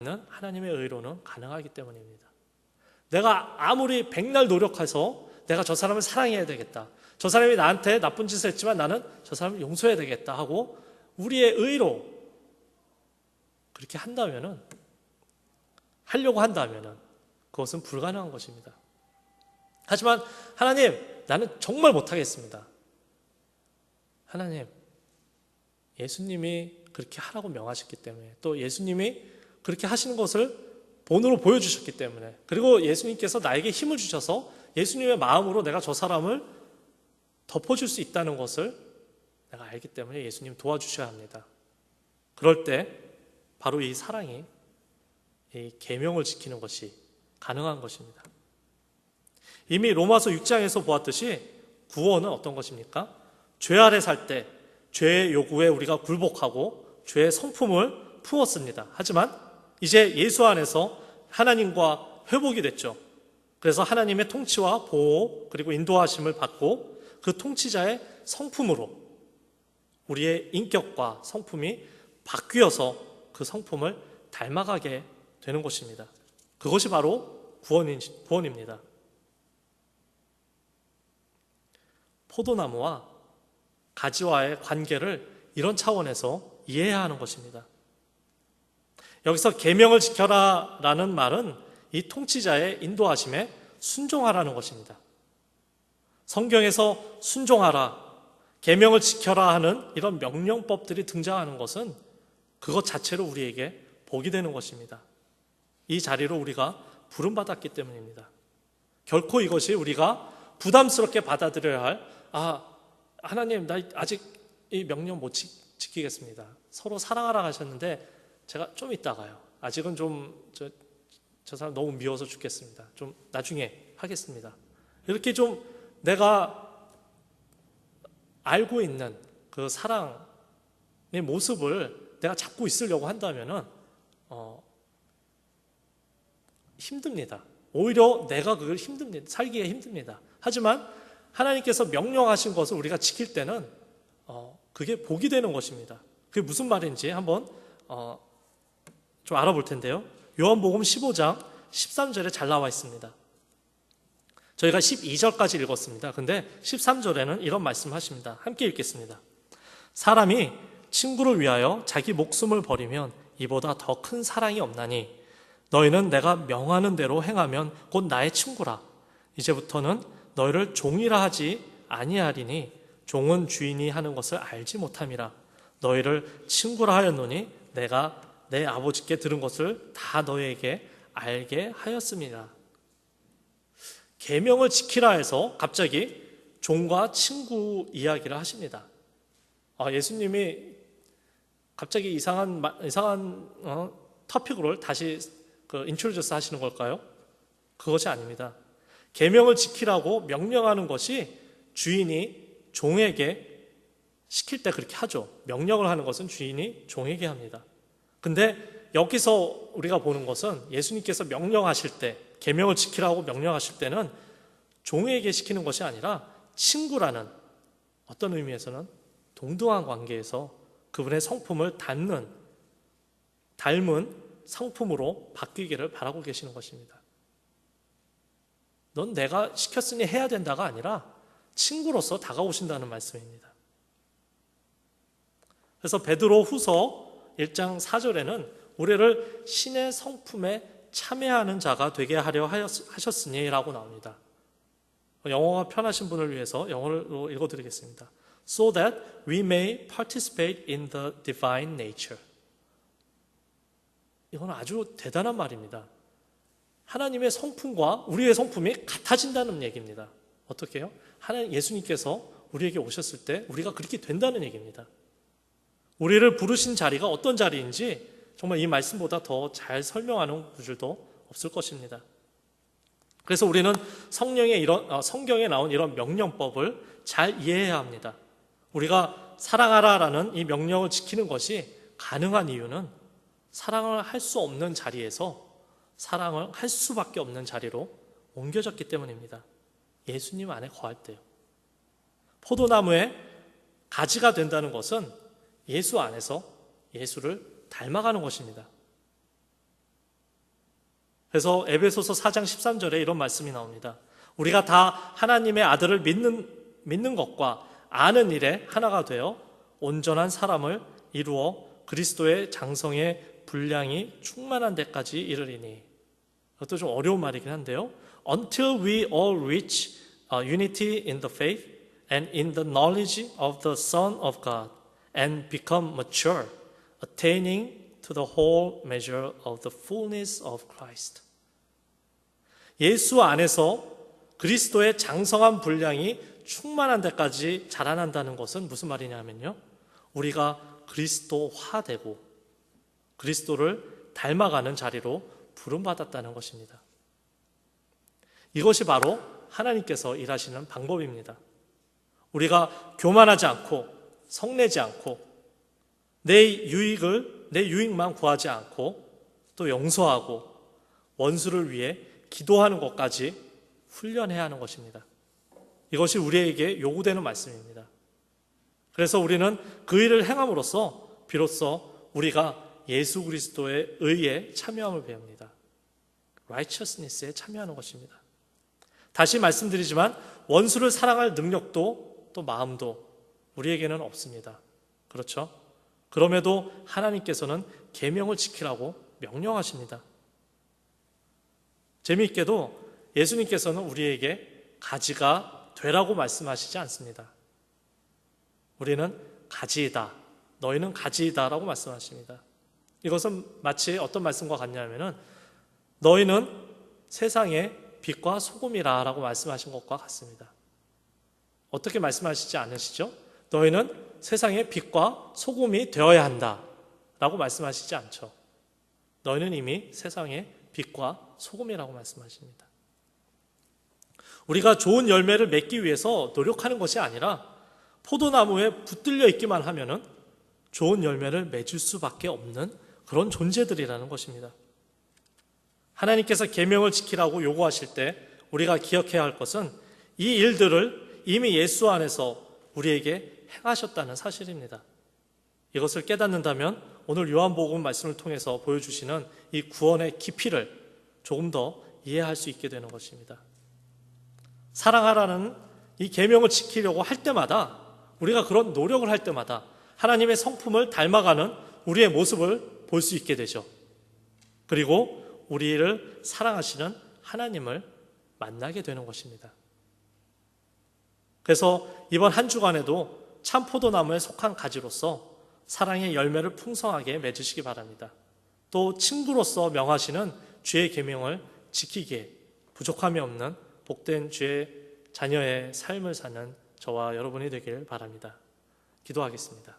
하나님의 의로는 가능하기 때문입니다. 내가 아무리 백날 노력해서 내가 저 사람을 사랑해야 되겠다, 저 사람이 나한테 나쁜 짓을 했지만 나는 저 사람을 용서해야 되겠다 하고 우리의 의로 그렇게 하려고 한다면은 그것은 불가능한 것입니다. 하지만 하나님, 나는 정말 못하겠습니다. 하나님, 예수님이 그렇게 하라고 명하셨기 때문에, 또 예수님이 그렇게 하시는 것을 본으로 보여주셨기 때문에, 그리고 예수님께서 나에게 힘을 주셔서 예수님의 마음으로 내가 저 사람을 덮어줄 수 있다는 것을 내가 알기 때문에 예수님 도와주셔야 합니다. 그럴 때 바로 이 사랑이, 이 계명을 지키는 것이 가능한 것입니다. 이미 로마서 6장에서 보았듯이 구원은 어떤 것입니까? 죄 아래 살 때 죄의 요구에 우리가 굴복하고 죄의 성품을 품었습니다. 하지만 이제 예수 안에서 하나님과 회복이 됐죠. 그래서 하나님의 통치와 보호 그리고 인도하심을 받고 그 통치자의 성품으로 우리의 인격과 성품이 바뀌어서 그 성품을 닮아가게 되는 것입니다. 그것이 바로 구원입니다. 포도나무와 가지와의 관계를 이런 차원에서 이해해야 하는 것입니다. 여기서 계명을 지켜라 라는 말은 이 통치자의 인도하심에 순종하라는 것입니다. 성경에서 순종하라, 계명을 지켜라 하는 이런 명령법들이 등장하는 것은 그것 자체로 우리에게 복이 되는 것입니다. 이 자리로 우리가 부름받았기 때문입니다. 결코 이것이 우리가 부담스럽게 받아들여야 할, 하나님, 나 아직 이 명령 못 지키겠습니다. 서로 사랑하라 하셨는데 제가 좀 이따가요. 아직은 저 사람 너무 미워서 죽겠습니다. 좀 나중에 하겠습니다. 이렇게 좀 내가 알고 있는 그 사랑의 모습을 내가 잡고 있으려고 한다면은 힘듭니다. 오히려 내가 그걸 살기가 힘듭니다. 하지만 하나님께서 명령하신 것을 우리가 지킬 때는 그게 복이 되는 것입니다. 그게 무슨 말인지 한번 좀 알아볼 텐데요. 요한복음 15장 13절에 잘 나와 있습니다. 저희가 12절까지 읽었습니다. 근데 13절에는 이런 말씀 하십니다. 함께 읽겠습니다. 사람이 친구를 위하여 자기 목숨을 버리면 이보다 더 큰 사랑이 없나니 너희는 내가 명하는 대로 행하면 곧 나의 친구라. 이제부터는 너희를 종이라 하지 아니하리니 종은 주인이 하는 것을 알지 못함이라. 너희를 친구라 하였노니 내가 내 아버지께 들은 것을 다 너희에게 알게 하였습니다. 계명을 지키라 해서 갑자기 종과 친구 이야기를 하십니다. 예수님이 갑자기 이상한 토픽을 다시 인트로듀스 하시는 걸까요? 그것이 아닙니다. 계명을 지키라고 명령하는 것이 주인이 종에게 시킬 때 그렇게 하죠. 명령을 하는 것은 주인이 종에게 합니다. 근데 여기서 우리가 보는 것은 예수님께서 명령하실 때, 계명을 지키라고 명령하실 때는 종에게 시키는 것이 아니라 친구라는 어떤 의미에서는 동등한 관계에서 그분의 성품을 닮은 성품으로 바뀌기를 바라고 계시는 것입니다. 넌 내가 시켰으니 해야 된다가 아니라 친구로서 다가오신다는 말씀입니다. 그래서 베드로 후서 1장 4절에는 우리를 신의 성품에 참여하는 자가 되게 하려 하셨으니 라고 나옵니다. 영어가 편하신 분을 위해서 영어로 읽어드리겠습니다. So that we may participate in the divine nature. 이건 아주 대단한 말입니다. 하나님의 성품과 우리의 성품이 같아진다는 얘기입니다. 어떻게 해요? 예수님께서 우리에게 오셨을 때 우리가 그렇게 된다는 얘기입니다. 우리를 부르신 자리가 어떤 자리인지 정말 이 말씀보다 더 잘 설명하는 구절도 없을 것입니다. 그래서 우리는 성경에 나온 이런 명령법을 잘 이해해야 합니다. 우리가 사랑하라라는 이 명령을 지키는 것이 가능한 이유는 사랑을 할 수 없는 자리에서 사랑을 할 수밖에 없는 자리로 옮겨졌기 때문입니다. 예수님 안에 거할 때요. 포도나무의 가지가 된다는 것은 예수 안에서 예수를 닮아가는 것입니다. 그래서 에베소서 4장 13절에 이런 말씀이 나옵니다. 우리가 다 하나님의 아들을 믿는 것과 아는 일에 하나가 되어 온전한 사람을 이루어 그리스도의 장성의 분량이 충만한 데까지 이르리니. 이것도 좀 어려운 말이긴 한데요. Until we all reach unity in the faith and in the knowledge of the Son of God and become mature, attaining to the whole measure of the fullness of Christ. 예수 안에서 그리스도의 장성한 분량이 충만한 데까지 자라난다는 것은 무슨 말이냐면요. 우리가 그리스도화되고 그리스도를 닮아가는 자리로 부름받았다는 것입니다. 이것이 바로 하나님께서 일하시는 방법입니다. 우리가 교만하지 않고 성내지 않고 내 유익만 구하지 않고 또 용서하고 원수를 위해 기도하는 것까지 훈련해야 하는 것입니다. 이것이 우리에게 요구되는 말씀입니다. 그래서 우리는 그 일을 행함으로써 비로소 우리가 예수 그리스도의 의에 참여함을 배웁니다. righteousness에 참여하는 것입니다. 다시 말씀드리지만 원수를 사랑할 능력도 또 마음도 우리에게는 없습니다. 그렇죠? 그럼에도 하나님께서는 계명을 지키라고 명령하십니다. 재미있게도 예수님께서는 우리에게 가지가 되라고 말씀하시지 않습니다. 우리는 가지이다, 너희는 가지이다 라고 말씀하십니다. 이것은 마치 어떤 말씀과 같냐면 너희는 세상의 빛과 소금이라 라고 말씀하신 것과 같습니다. 어떻게 말씀하시지 않으시죠? 너희는 세상의 빛과 소금이 되어야 한다 라고 말씀하시지 않죠. 너희는 이미 세상의 빛과 소금이라고 말씀하십니다. 우리가 좋은 열매를 맺기 위해서 노력하는 것이 아니라 포도나무에 붙들려 있기만 하면은 좋은 열매를 맺을 수밖에 없는 그런 존재들이라는 것입니다. 하나님께서 계명을 지키라고 요구하실 때 우리가 기억해야 할 것은 이 일들을 이미 예수 안에서 우리에게 행하셨다는 사실입니다. 이것을 깨닫는다면 오늘 요한복음 말씀을 통해서 보여주시는 이 구원의 깊이를 조금 더 이해할 수 있게 되는 것입니다. 사랑하라는 이 계명을 지키려고 할 때마다 우리가 그런 노력을 할 때마다 하나님의 성품을 닮아가는 우리의 모습을 볼 수 있게 되죠. 그리고 우리를 사랑하시는 하나님을 만나게 되는 것입니다. 그래서 이번 한 주간에도 참 포도나무에 속한 가지로서 사랑의 열매를 풍성하게 맺으시기 바랍니다. 또 친구로서 명하시는 주의 계명을 지키기에 부족함이 없는 복된 주의 자녀의 삶을 사는 저와 여러분이 되길 바랍니다. 기도하겠습니다.